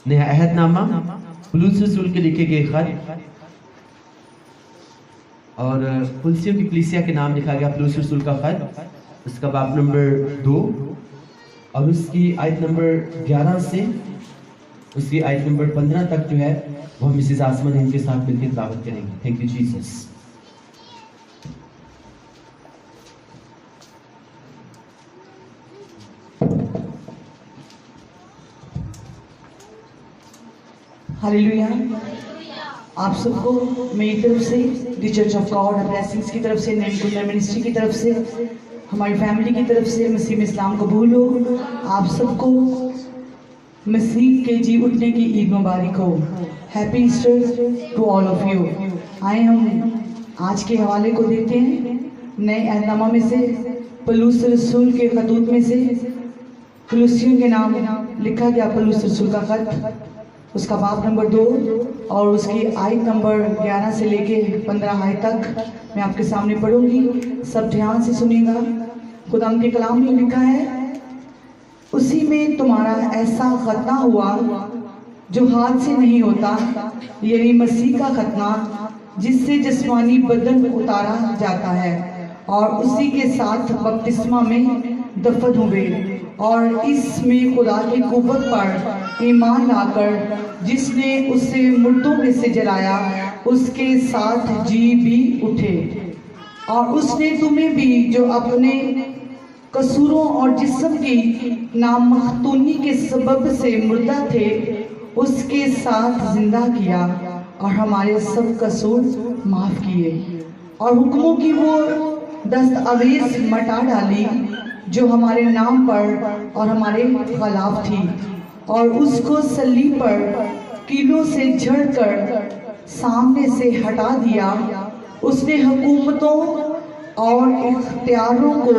नया अहदनामा, पौलुस रसूल के लिखे गए खत और कुलसियों की कलीसिया के नाम लिखा गया पौलुस रसूल का खत, उसका बाब नंबर 2 और उसकी आयत नंबर 11 से उसकी आयत नंबर 15 तक जो है वो हम मिसेस आसमान इनके साथ मिलकर तिलावत करेंगे। Thank you Jesus. हालेलुया। आप सबको मेरी तरफ से, the church of God blessings की तरफ से, नेम मिनिस्ट्री की तरफ से, हमारी फैमिली की तरफ से मसीह में इस्लाम कबूल हो। आप सबको मसीह के जी उठने की ईद मुबारक हो। Happy Easter to all of you. आए हम आज के हवाले को देखते हैं। नए अहदनामा में से, पौलुस रसूल के खतूत में से, कुलुसियों के नाम लिखा गया पौलुस रसूल का खत, उसका बाब नंबर 2 और उसकी आयत नंबर 11 से लेके 15 आयत तक मैं आपके सामने पढ़ूंगी। सब ध्यान से सुनिएगा। खुदा के कलाम में लिखा है, उसी में तुम्हारा ऐसा खतना हुआ जो हाथ से नहीं होता, यानी मसीह का खतना जिससे जिस्मानी बदन उतारा जाता है, और उसी के साथ बपतिस्मा में दफन हुए, और इसमें खुदा की कुव्वत पर ईमान लाकर जिसने उसे मुर्दों में से जलाया उसके साथ जी भी उठे। और उसने तुम्हें भी जो अपने कसूरों और जिस्म की नामख्तूनी के सबब से मुर्दा थे उसके साथ जिंदा किया, और हमारे सब कसूर माफ किए, और हुक्मों की वो दस्तावेज मटा डाली जो हमारे नाम पर और हमारे खिलाफ थी, और उसको सलीब पर कीलों से झड़कर सामने से हटा दिया। उसने हुकूमतों और इख्तियारों को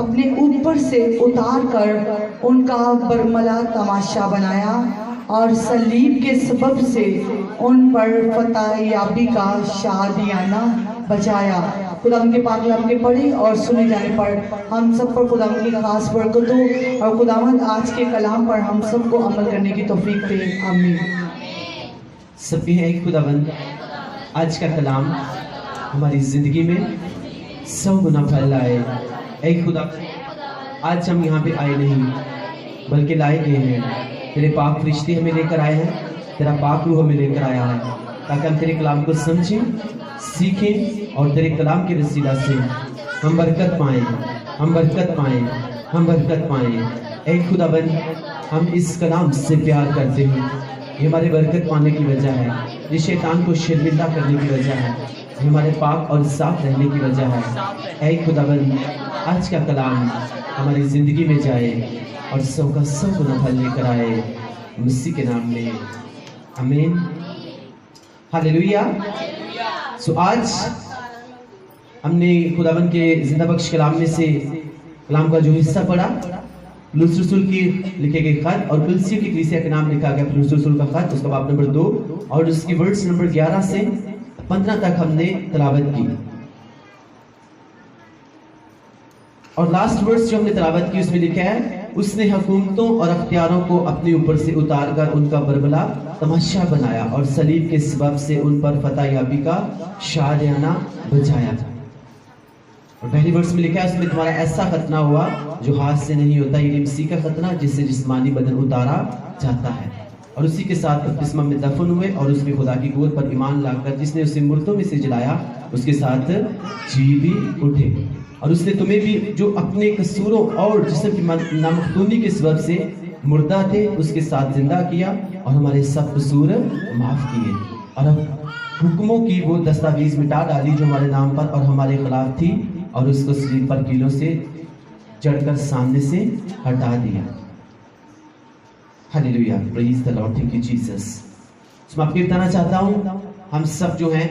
अपने ऊपर से उतार कर उनका बरमला तमाशा बनाया, और सलीब के सबब से उन पर फतह याबी का शादियाना बजाया। खुदा के पाक कलाम के पढ़े और सुने जाने पर हम सब पर खुदा की खास बरकत हो, और खुदावंद आज के कलाम पर हम सबको अमल करने की तौफीक दे। आमीन। सब है एक खुदावंद, आज का कलाम हमारी जिंदगी में 100 गुना फल लाए। ऐ खुदा, आज हम यहाँ पे आए नहीं बल्कि लाए गए हैं। तेरे पाक फरिश्ते हमें लेकर आए हैं, तेरा पाक रूह हमें लेकर आया है, ताकि हम तेरे कलाम को समझें, सीखें, और तेरे कलाम के वसीला से हम बरकत पाएं, हम बरकत पाएं, हम बरकत पाएं। ऐ खुदाबंद, हम इस कलाम से प्यार करते हैं। ये हमारे बरकत पाने की वजह है, ये शैतान को शर्मिंदा करने की वजह है, ये हमारे पाक और साफ रहने की वजह है। ऐ खुदाबंद, आज का कलाम हमारी ज़िंदगी में जाए और 100 का 100 गुना फल लेकर आए, मसीह के नाम में, आमीन। हालेलुया। सो आज हमने खुदाबंद के जिंदा बख्श कलाम में से कलाम का जो हिस्सा पढ़ा, पौलुस रसूल की लिखे गए खत और कुलसियों की कलीसिया के नाम लिखा गया पौलुस रसूल का खत, उसका बाब नंबर 2 और उसकी वर्ड्स नंबर 11 से 15 तक हमने तिलावत की। और लास्ट वर्ड्स जो हमने तिलावत की उसमें लिखा है, उसने हुकूमतों और अख्तियारों को अपने ऊपर से उतार कर उनका बरबला तमाशा बनाया, और सलीब के सबब से उन पर फतह याबी का शादियाना बजाया। और पहली वर्ष में लिखा है, उसमें तुम्हारा ऐसा खतना हुआ जो हाथ से नहीं होता, ये मसीह का खतना जिससे जिस्मानी बदन उतारा जाता है, और उसी के साथ बपतिस्मा में दफन हुए, और उसमें खुदा की कुव्वत पर ईमान लाकर जिसने उसे मुर्दों में से जलाया उसके साथ जी भी उठे। और उसने तुम्हें भी जो अपने कसूरों और जिस्म की नामख्तूनी के सबब से मुर्दा थे उसके साथ जिंदा किया, और हमारे सब कसूर माफ किए, और अब हुक्मों की वो दस्तावेज मिटा डाली जो हमारे नाम पर और हमारे खिलाफ थी, और उसको सलीब पर कीलों से चढ़कर सामने से हटा दिया। Hallelujah, praise the Lord, thank you Jesus. मैं आपको बताना चाहता हूँ, हम सब जो हैं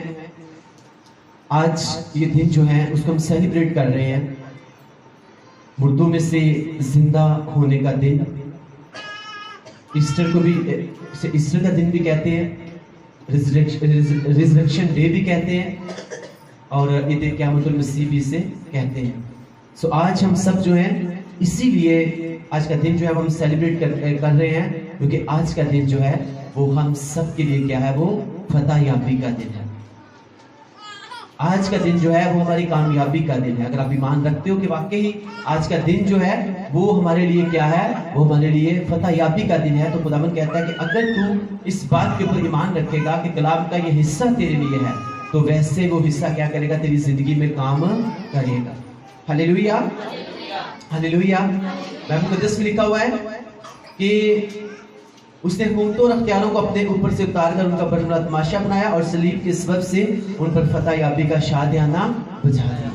आज ये दिन जो है उसको हम सेलिब्रेट कर रहे हैं, मुर्दों में से जिंदा होने का दिन। ईस्टर को भी ईस्टर का दिन भी कहते हैं, रिजरेक्शन डे भी कहते हैं, और ईद क़यामतुल मसीह भी इसे कहते हैं। सो आज हम सब जो हैं اسی لیے آج کا دن جو ہے ہم سیلیبریٹ کر رہے ہیں، کیونکہ آج کا دن جو ہے وہ ہم سب کے لیے کیا ہے، وہ فتح یابی کا دن ہے۔ آج کا دن جو ہے وہ ہماری کامیابی کا دن ہے۔ اگر آپ ایمان رکھتے ہو کہ واقعی آج کا دن جو ہے وہ ہمارے لیے کیا ہے، وہ ہمارے لیے فتح یابی کا دن ہے، تو خداوند کہتا ہے کہ اگر تو اس بات کے اوپر ایمان رکھے گا کہ کلام کا یہ حصہ تیرے لیے ہے، تو ویسے وہ حصہ کیا کرے گا، تیری زندگی میں کام کرے گا۔ ہلیلویا، ہلیلویا۔ بائبل مقدس میں لکھا ہوا ہے کہ اس نے حکومتوں اور اختیاروں کو اپنے اوپر سے اتار کر ان کا بڑا تماشا بنایا اور صلیب کے سبب سے ان پر فتح یابی کا شادیانہ بجا دیا۔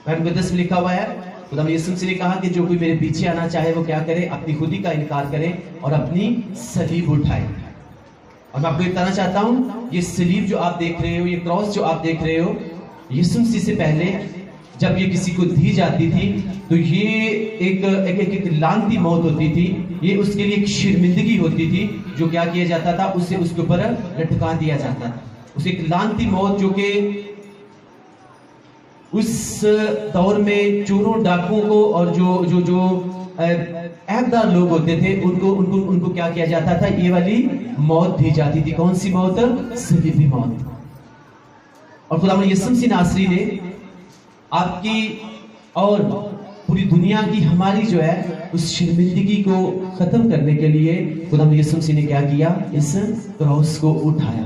بائبل مقدس میں لکھا ہوا ہے، خدا یسوع مسیح نے کہا کہ جو کوئی میرے پیچھے آنا چاہے وہ کیا کرے، اپنی خودی کا انکار کرے اور اپنی صلیب اٹھائے۔ اور میں آپ کو بتانا چاہتا ہوں، یہ صلیب جو آپ دیکھ رہے ہو، یہ کراس جو آپ دیکھ رہے ہو، یسوع مسیح سے پہلے جب یہ کسی کو دی جاتی تھی تو یہ ایک لعنتی موت ہوتی تھی، یہ اس کے لیے ایک شرمندگی ہوتی تھی جو کیا کیا جاتا تھا، اسے اس کے اوپر لٹکا دیا جاتا تھا۔ اسے ایک لعنتی موت جو کہ اس دور میں چوروں ڈاکوں کو اور جو عیبدار لوگ ہوتے تھے ان کو کیا جاتا تھا، یہ والی موت دی جاتی تھی۔ کون سی موت؟ صلیبی موت۔ اور خدا یسوع مسیح ناصری نے آپ کی اور پوری دنیا کی ہماری جو ہے اس شرمندگی کو ختم کرنے کے لیے خدا یسوع مسیح نے کیا کیا، اس کراس کو اٹھایا۔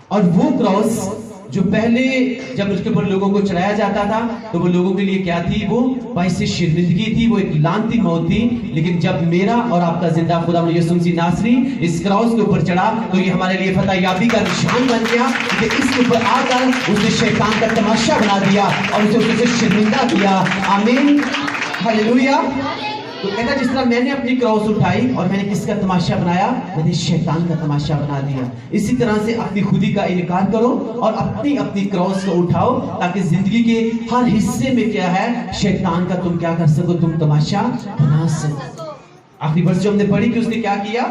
اور وہ کراس جو پہلے جب اس کے اوپر لوگوں کو چڑھایا جاتا تھا تو وہ لوگوں کے لیے کیا تھی، وہ باعث شرمندگی تھی، وہ ایک لعنتی موت تھی۔ لیکن جب میرا اور آپ کا زندہ خدا یسوع مسیح ناصری اس کراس کے اوپر چڑھا تو یہ ہمارے لیے فتح یابی کا نشان بن گیا، کہ اس کے اوپر آ کر اس نے شیطان کا تماشا بنا دیا اور اسے شرمندہ کیا۔ آمین، ہلیلویا۔ تو کہتا جس طرح میں نے اپنی کراس اٹھائی اور میں نے کس کا تماشا بنایا، میں نے شیطان کا تماشا بنا دیا۔ اسی طرح سے اپنی خودی کا انکار کرو اور اپنی کراس کو اٹھاؤ، تاکہ زندگی کے ہر حصے میں کیا ہے، شیطان کا تم کیا کر سکو، تم تماشا بنا سکو۔ آخری ورس جو ہم نے پڑھی کہ اس نے کیا کیا،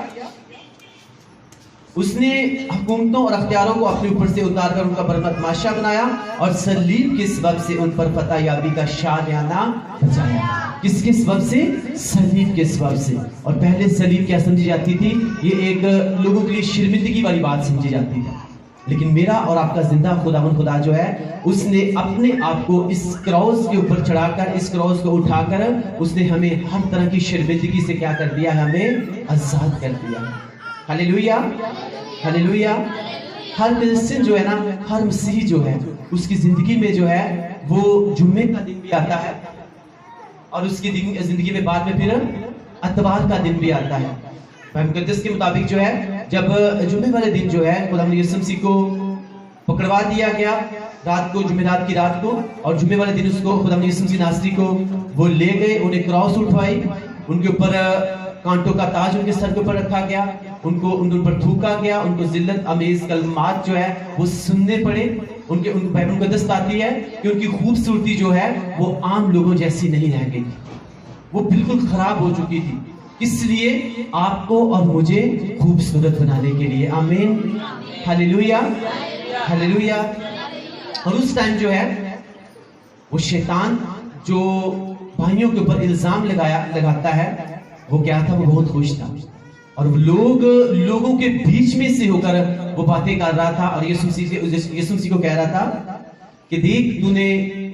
اس نے حکومتوں اور اختیاروں کو اپنے اوپر سے اتار کر ان کا برما تماشا بنایا اور صلیب کے سبب سے ان پر فتح یابی کا شادیانہ بجایا۔ کس کے سبب سے؟ صلیب کے سبب سے۔ اور پہلے صلیب کیا سمجھی جاتی تھی، یہ ایک لوگوں کے لیے شرمندگی والی بات سمجھی جاتی تھی۔ لیکن میرا اور آپ کا زندہ خدا جو ہے، اس نے اپنے آپ کو اس کراس کے اوپر چڑھا کر، اس کراس کو اٹھا کر اس نے ہمیں ہر طرح کی شرمندگی سے کیا کر دیا، ہمیں آزاد کر دیا۔ ہلیلویا، ہلیلویا۔ ہر کرسچن جو ہے نا، ہر مسیحی جو ہے، اس کی زندگی میں جو ہے وہ جمعے کا دن بھی آتا ہے اور اس کی زندگی میں بعد میں پھر اتوار کا دن بھی آتا ہے۔ بائبل مقدس کے مطابق جو ہے، جب جمعے والے دن جو ہے خدا یسوع مسیح کو پکڑوا دیا گیا رات کو، جمعرات کی رات کو، اور جمعے والے دن اس کو خدا یسوع مسیح ناصری کو وہ لے گئے، انہیں کراس اٹھوائی، ان کے اوپر کانٹوں کا تاج ان کے سر کے اوپر رکھا گیا، ان پر تھوکا گیا، ان کو ذلت آمیز کلمات جو ہے وہ سننے پڑے۔ ان بائبل مقدس بتاتی ہے کہ ان کی خوبصورتی جو ہے وہ عام لوگوں جیسی نہیں رہ گئی، وہ بالکل خراب ہو چکی تھی۔ اس لیے آپ کو اور مجھے خوبصورت بنانے کے لیے۔ آمین، ہلیلویا، ہلیلویا۔ اور اس ٹائم جو ہے وہ شیطان جو بھائیوں کے اوپر الزام لگاتا ہے، وہ کیا تھا، وہ بہت خوش تھا، اور لوگوں کے بیچ میں سے ہو کر وہ باتیں کر رہا تھا اور یسوع مسیح کو کہہ رہا تھا کہ دیکھ، تو نے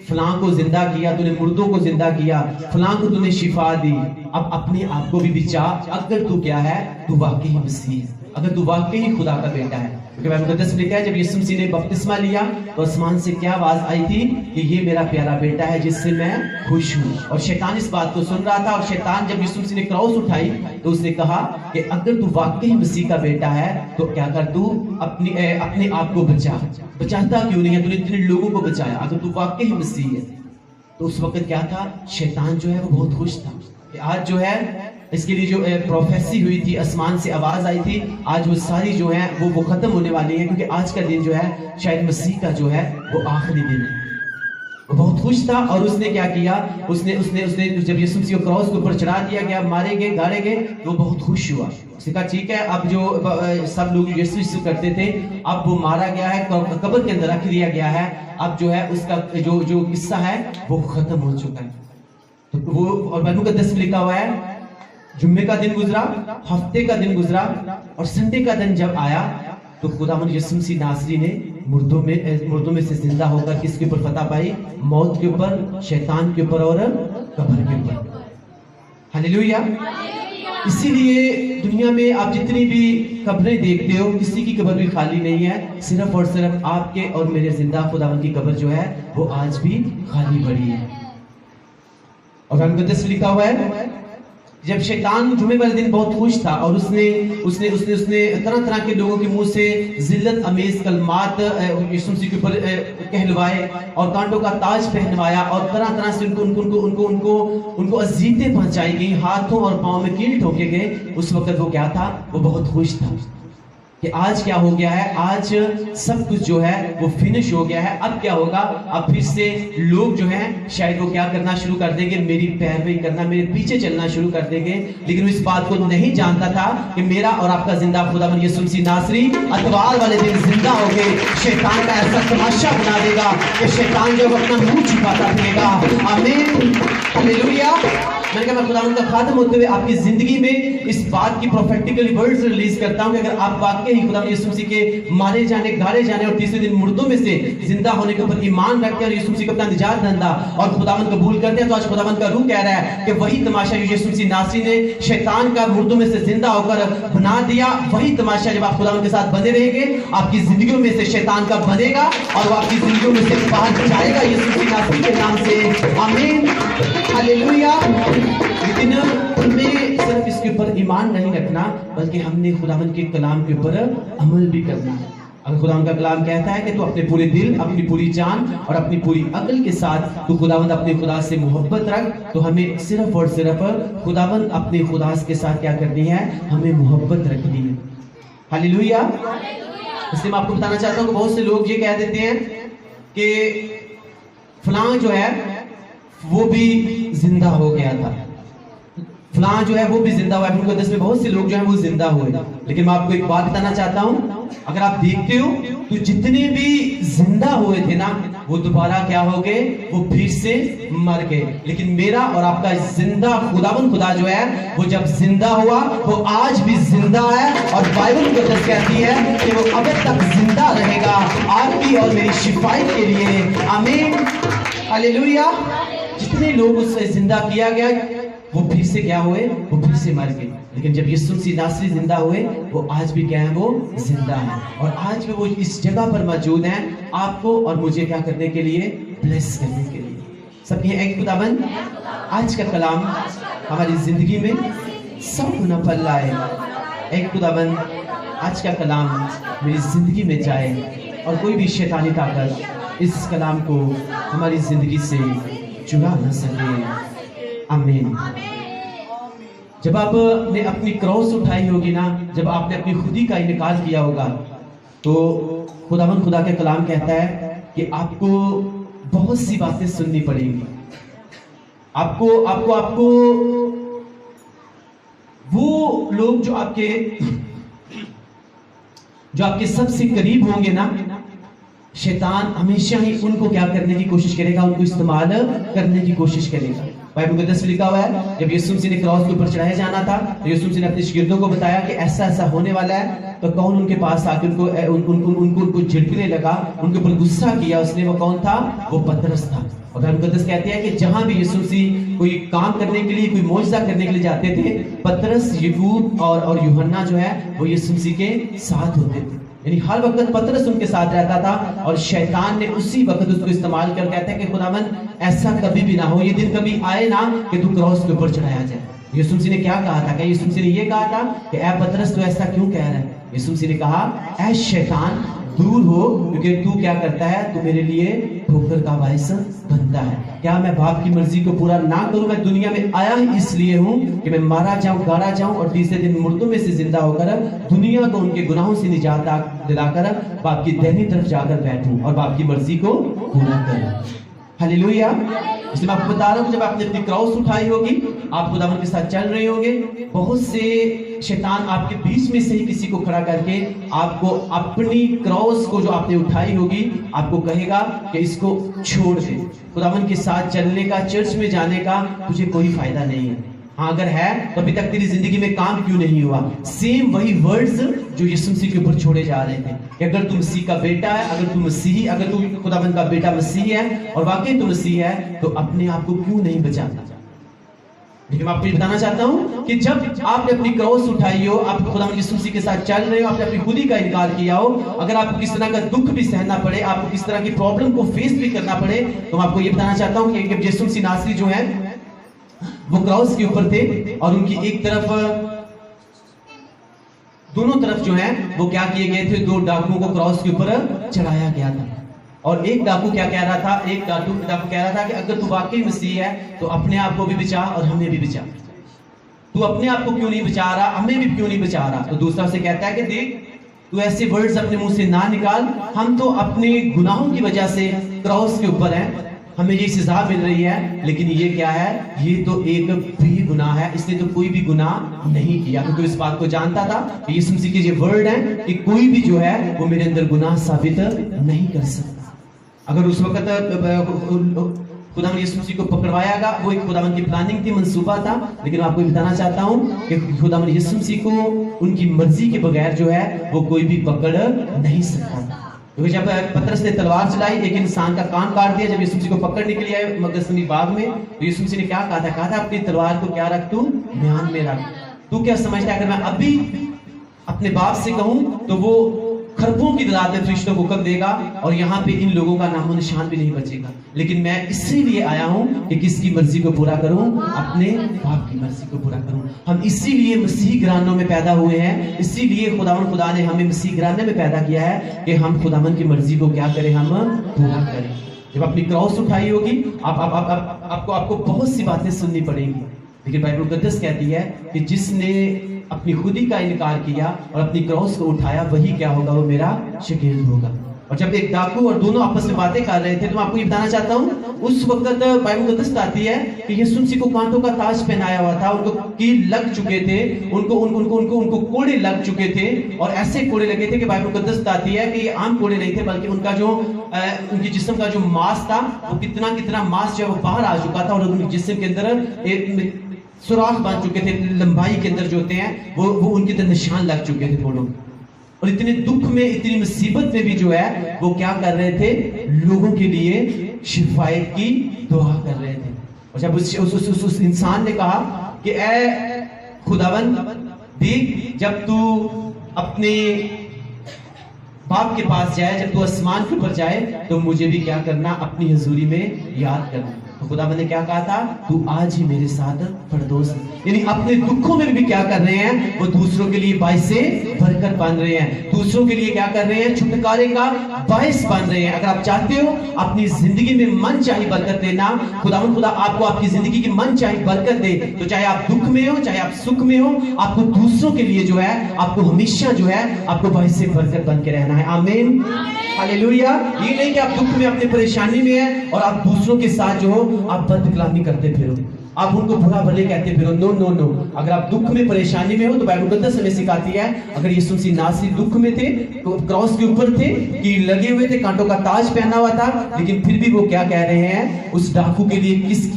فلاں کو زندہ کیا، تو نے مردوں کو زندہ کیا، فلاں کو تو نے شفا دی، اب اپنے آپ کو بھی بچا، اگر تو کیا ہے، تو واقعی مسیح ہے، اگر تو واقعی خدا کا بیٹا ہے۔ کیونکہ بائبل مقدس میں لکھا ہے جب یسوع مسیح نے بپتسمہ لیا تو آسمان سے کیا آواز آئی تھی کہ یہ میرا پیارا بیٹا ہے جس سے میں خوش ہوں۔ اور شیطان اس بات کو سن رہا تھا، اور شیطان جب یسوع مسیح نے کراس اٹھائی تو اس نے کہا کہ اگر تو واقعی مسیح کا بیٹا ہے تو کیا کر، تو اپنے آپ کو بچاتا کیوں نہیں ہے، تو نے اتنے لوگوں کو بچایا، اگر تو واقعی مسیح ہے۔ تو اس وقت کیا تھا، شیطان جو ہے وہ بہت خوش تھا کہ آج جو ہے اس کے لیے جو پروفیسی ہوئی تھی، آسمان سے آواز آئی تھی، آج وہ ساری جو ہیں وہ ختم ہونے والی ہیں، کیونکہ آج کا دن جو ہے شاید مسیح کا جو ہے وہ آخری دن ہے۔ وہ بہت خوش تھا، اور اس نے کیا کیا، اس نے جب یسوع مسیح کو کراس کے اوپر چڑھا دیا گیا، مارے گئے، گاڑے گئے، تو وہ بہت خوش ہوا۔ اس نے کہا ٹھیک ہے، اب جو سب لوگ یسوع کرتے تھے، اب وہ مارا گیا ہے، قبر کے اندر رکھ دیا گیا ہے، اب جو ہے اس کا جو قصہ ہے وہ ختم ہو چکا ہے۔ تو وہ اور بائبل مقدس میں لکھا ہوا ہے جمعے کا دن گزرا، ہفتے کا دن گزرا، اور سنڈے کا دن جب آیا تو خداوند یسوع مسیح ناصری نے مردوں میں سے زندہ ہو کر کس کے اوپر فتح پائی؟ موت کے اوپر، شیطان کے اوپر اور قبر کے اوپر۔ ہلیلویا۔ اسی لیے دنیا میں آپ جتنی بھی قبریں دیکھتے ہو، کسی کی قبر بھی خالی نہیں ہے، صرف اور صرف آپ کے اور میرے زندہ خداوند کی قبر جو ہے وہ آج بھی خالی پڑی ہے۔ اور بائبل مقدس میں لکھا ہوا ہے جب شیطان جمعے والے دن بہت خوش تھا اور اس نے طرح طرح کے لوگوں کے منہ سے ذلت امیز کلمات یسوع مسیح کے اوپر کہلوائے اور کانٹوں کا تاج پہنوایا اور طرح طرح سے ان کو اذیتیں پہنچائی گئی، ہاتھوں اور پاؤں میں کیل ٹھوکے گئے، اس وقت وہ کیا تھا؟ وہ بہت خوش تھا کہ آج کیا ہو گیا ہے، آج سب کچھ جو ہے وہ فنش ہو گیا ہے، اب کیا ہوگا؟ اب پھر سے لوگ جو ہیں شاید وہ کیا کرنا شروع کر دیں گے؟ میری پیروی کرنا، میرے پیچھے چلنا شروع کر دیں گے۔ لیکن وہ اس بات کو نہیں جانتا تھا کہ میرا اور آپ کا زندہ خداوند یسوع مسیح ناصری اتوار والے دن زندہ ہو کے شیطان کا ایسا تماشا بنا دے گا کہ شیطان جو اپنا منہ چھپاتا پھرے گا۔ آمین، ہلیلویا۔ میں نے کہا میں خداوند کا خادم ہوتے ہوئے آپ کی زندگی میں اس بات کی پروفیٹیکل ورڈز ریلیز کرتا ہوں کہ اگر آپ واقعی خداوند یسوع مسیح کے مارے جانے، گاڑے جانے اور تیسرے دن مردوں میں سے زندہ ہونے کے اوپر ایمان رکھتے ہیں اور یسوع مسیح کو اپنا نجات دہندہ اور خداوند قبول کرتے ہیں، تو آج خداوند کا روح کہہ رہا ہے کہ وہی تماشا جو یسوع مسیح ناصری نے شیطان کا مردوں میں سے زندہ ہو کر بنا دیا، وہی تماشا جب آپ خداوند کے ساتھ بنے رہیں گے، آپ کی زندگیوں میں سے شیطان کا بنے گا اور وہ آپ کی زندگیوں میں سے باہر جائے گا یسوع مسیح ناصری کے نام سے۔ آمین، ہلیلویا۔ لیکن ہمیں صرف اس کے اوپر ایمان نہیں رکھنا، بلکہ ہم نے خداوند کے کلام کے اوپر عمل بھی کرنا ہے۔ اگر خداوند کا کلام کہتا ہے کہ تو اپنے پورے دل، اپنی پوری جان اور اپنی پوری عقل کے ساتھ تو خداوند اپنے خدا سے محبت رکھ، تو ہمیں صرف اور صرف خداوند اپنے خدا کے ساتھ کیا کرنی ہے؟ ہمیں محبت رکھنی ہے۔ ہلیلویا۔ اس لیے میں آپ کو بتانا چاہتا ہوں کہ بہت سے لوگ یہ کہہ دیتے ہیں کہ فلاں جو ہے وہ بھی زندہ ہو گیا تھا، فلاں جو ہے وہ بھی زندہ ہوا ہے۔ بائبل مقدس میں بہت سے لوگ جو ہیں وہ زندہ ہوئے، لیکن میں آپ کو ایک بات بتانا چاہتا ہوں، اگر آپ دیکھتے ہو تو جتنے بھی زندہ ہوئے تھے نا وہ دوبارہ کیا ہو گئے؟ وہ پھر سے مر گئے۔ لیکن میرا اور آپ کا زندہ خداوند خدا جو ہے وہ جب زندہ ہوا وہ آج بھی زندہ ہے، اور بائبل مقدس کہتی ہے کہ وہ اب تک زندہ رہے گا آپ کی اور میری شفاعت کے لیے۔ آمین، ہلیلویا۔ جتنے لوگ اس سے زندہ کیا گیا وہ پھر سے کیا ہوئے؟ وہ پھر سے مر گئے، لیکن جب یسوع مسیح ناصری زندہ ہوئے وہ آج بھی کیا ہیں؟ وہ زندہ ہیں، اور آج بھی وہ اس جگہ پر موجود ہیں آپ کو اور مجھے کیا کرنے کے لیے؟ بلیس کرنے کے لیے۔ سب کہیں اے خداوند آج کا کلام ہماری زندگی میں سب کو نہ پھل لائے۔ اے خداوند آج کا کلام میری زندگی میں جائے اور کوئی بھی شیطانی طاقت اس کلام کو ہماری زندگی سے چرا نہ سکے۔ آمین۔ جب آپ نے اپنی کراس اٹھائی ہوگی نا، جب آپ نے اپنی خودی کا انکار کیا ہوگا، تو خداوند خدا کا کلام کہتا ہے کہ آپ کو بہت سی باتیں سننی پڑیں گی۔ آپ کو وہ لوگ جو آپ کے سب سے قریب ہوں گے نا، شیطان ہمیشہ ہی ان کو کیا کرنے کی کوشش کرے گا؟ ان کو استعمال کرنے کی کوشش کرے گا۔ بائبل مقدس میں لکھا ہوا ہے جب یسوع مسیح نے کراس کے اوپر چڑھایا جانا تھا تو یسوع مسیح نے اپنے شاگردوں کو بتایا کہ ایسا ایسا ہونے والا ہے، تو کون ان کے پاس آ کے ان کو جھڑکنے لگا، ان کے اوپر غصہ کیا؟ اس نے وہ کون تھا؟ وہ پترس تھا۔ اور بائبل مقدس کہتے ہیں کہ جہاں بھی یسوع مسیح کوئی کام کرنے کے لیے، کوئی معجزہ کرنے کے لیے جاتے تھے، پترس، یعقوب اور یوحنا جو ہے وہ یسوع مسیح کے ساتھ ہوتے تھے، یعنی ہر وقت پترس ان کے ساتھ رہتا تھا، اور شیطان نے اسی وقت اس کو استعمال کر کہتا ہے کہ خداوند ایسا کبھی بھی نہ ہو، یہ دن کبھی آئے نا کہ تو کراس کے اوپر چڑھایا جائے۔ یسوع مسیح نے کیا کہا تھا؟ کہ یسوع مسیح نے یہ کہا تھا کہ اے پترس تو ایسا کیوں کہہ رہا ہے؟ یسوع مسیح نے کہا اے شیطان دور ہو، کیونکہ تو کیا کرتا ہے؟ تو میرے لیے ٹھوکر کا باعث بنتا ہے۔ کیا میں باپ کی مرضی کو پورا نہ کروں؟ میں دنیا میں آیا ہی اس لیے ہوں کہ میں مارا جاؤں، گاڑا جاؤں اور تیسرے دن مردوں میں سے زندہ ہو کر دنیا کو ان کے گناہوں سے نجات دلا کر باپ کی دہنی طرف جا کر بیٹھوں اور باپ کی مرضی کو پورا کروں۔ ہلیلویا۔ اس لیے میں آپ کو بتا رہا ہوں کہ جب آپ نے اپنی کراس اٹھائی ہوگی، آپ خداوند کے ساتھ چل رہے ہوں گے، بہت سے शैतान आपके बीच में से ही किसी को खड़ा करके आपको अपनी क्रॉस को जो आपने उठाई होगी आपको कहेगा कि इसको छोड़ दे, खुदावन के साथ चलने का, चर्च में जाने का तुझे कोई फायदा नहीं है। हाँ अगर है तो अभी तक तेरी जिंदगी में काम क्यों नहीं हुआ? सेम वही वर्ड्स जो यीशु मसीह के ऊपर छोड़े जा रहे थे कि अगर तू मसीह का बेटा है, अगर तू मसीही, अगर तू खुदावंद का बेटा मसीह है और वाकई तू मसीह है तो अपने आप को क्यों नहीं बचाता? लेकिन मैं आपको ये बताना चाहता हूँ कि जब आपने अपनी क्रॉस उठाई हो, आप खुदावंद यीशु मसीह के साथ चल रहे हो, आपने अपनी खुदी का इनकार किया हो, अगर आपको किस तरह का दुख भी सहना पड़े, आपको किस तरह की प्रॉब्लम को फेस भी करना पड़े, तो मैं आपको ये बताना चाहता हूँ कि यीशु मसीह नासरी जो है वो क्रॉस के ऊपर थे और उनकी एक तरफ, दोनों तरफ जो है वो क्या किए गए थे, दो डाकुओं को क्रॉस के ऊपर चढ़ाया गया था। और एक डाकू क्या कह रहा था, एक डाकू कह रहा था कि अगर तू वाकई मसीह है तो अपने आप को भी बचा और हमें भी बचा। तू अपने आप को क्यों नहीं बचा रहा, हमें भी क्यों नहीं बचा रहा? तो दूसरा से कहता है कि देख तू ऐसे वर्ड्स अपने मुंह से ना निकाल, हम तो अपने गुनाहों की वजह से क्रॉस के ऊपर हैं, हमें ये सजा मिल रही है, लेकिन ये क्या है, ये तो एक भी गुनाह है, इसने तो कोई भी गुनाह नहीं किया, क्योंकि तो इस बात को जानता था कि यीशु मसीह के ये वर्ड हैं कि कोई भी जो है वो मेरे अंदर गुनाह साबित नहीं कर सकता। अगर उस वक्त खुदावंद यीशु मसीह को पकड़वाया, वो एक खुदावंद की प्लानिंग थी, मंसूबा था, लेकिन आपको बताना चाहता हूँ कि खुदावंद यीशु मसीह को उनकी मर्जी के बगैर जो है वो कोई भी पकड़ नहीं सकता। क्योंकि जब पतरस ने तलवार चलाई, एक इंसान का कान काट दिया, जब यीशु मसीह को पकड़ने के लिए आए मगदसनी बाग में, तो यीशु मसीह ने क्या कहा था अपनी तलवार को क्या रख, तू म्यान में रख। तू क्या समझता है अगर मैं अभी अपने बाप से कहूं तो वो खरबों की तादाद में फरिश्तों को कब देगा और यहाँ पे इन लोगों का नामो निशान भी नहीं बचेगा। लेकिन मैं इसीलिए आया हूँ कि किसकी मर्जी को पूरा करूँ, अपने बाप की मर्जी को पूरा करूँ। हम इसीलिए मसीह घरानों में पैदा हुए हैं, इसीलिए खुदा ने हमें मसीह घराने में पैदा किया है कि हम खुदावन की मर्जी को क्या करें, हम पूरा करें। जब अपनी क्रॉस उठाई होगी आपको बहुत सी बातें सुननी पड़ेंगी, लेकिन बाइबल मुकद्दस कहती है कि जिसने अपनी खुदी का इनकार किया और अपनी क्रॉस को उठाया वही क्या होगा, वो मेरा शागिर्द होगा। और जब एक डाकू और दोनों आपस में बातें कर रहे थे तो मैं आपको ये बताना चाहता हूँ, उस वक्त बाइबल मुकद्दस बताती है कि यीशु मसीह को कांटों का ताज पहनाया हुआ था, उनको कील लग चुके थे, उनको कोड़े लग चुके थे, और ऐसे कोड़े लगे थे कि बाइबल मुकद्दस बताती है कि ये आम कोड़े नहीं थे, बल्कि उनका जो उनकी जिस्म का जो मांस था वो कितना मांस जो है वो बाहर आ चुका था और उनके जिस्म के अंदर एक सुराख बन चुके थे, लंबाई के अंदर जो होते हैं वो उनके अंदर निशान लग चुके थे फोड़ों। और इतने दुख में, इतनी मुसीबत में भी जो है वो क्या कर रहे थे, लोगों के लिए शिफायत की दुआ कर रहे थे। और जब उस इंसान ने कहा कि ऐ खुदावन देख, जब तू अपने बाप के पास जाए, जब तू आसमान के ऊपर जाए तो मुझे भी क्या करना, अपनी हजूरी में याद करना। तो खुदावन ने क्या कहा था, तू आज ही मेरे साथ फरदौस, यानी अपने दुखों में भी क्या कर रहे हैं, वो दूसरों के लिए बाइस से बरकत बन रहे हैं, दूसरों के लिए क्या कर रहे हैं, छुटकारे का बाइस बन रहे हैं। अगर आप चाहते हो अपनी जिंदगी में मन चाही बरकत देना, खुदा आपको आपकी जिंदगी की मन चाही बरकत दे, तो चाहे आप दुख में हो चाहे आप सुख में हो, आपको दूसरों के लिए जो है, आपको हमेशा जो है आपको बाइस से बरकत बन के रहना है। आमीन, हालेलुया। ये नहीं कि आप दुख में, अपनी परेशानी में है और आप दूसरों के साथ जो हो आप बदकलामी करते फिरो, आप उनको बुरा भले कहते फिरो। नो नो नो, अगर आप दुख में, परेशानी में हो तो बाइबल मुकद्दस हमें सिखाती है, अगर यीशु मसीह नासरी दुख में थे, तो क्रॉस के ऊपर थे, कि लगे हुए थे, कांटों का ताज पहना हुआ था, लेकिन फिर भी वो क्या कह रहे हैं, उस डाकू के लिए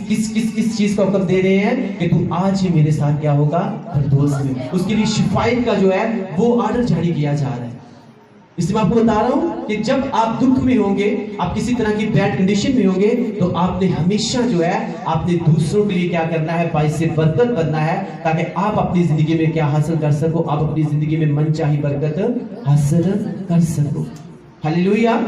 किस चीज का हुक्म दे रहे हैं कि तू आज ही मेरे साथ क्या होगा, फरदौस में। उसके लिए शिफायत का जो है वो आर्डर जारी किया जा रहा है। इसलिए मैं आपको बता रहा हूं कि जब आप दुख में होंगे, आप किसी तरह की बैड कंडीशन में होंगे, तो आपने हमेशा जो है आपने दूसरों के लिए क्या करना है, बाइस से बरकत बनना है, ताकि आप अपनी जिंदगी में क्या हासिल कर सको, आप अपनी जिंदगी में मन चाही बरकत हासिल कर सको। हालेलुया।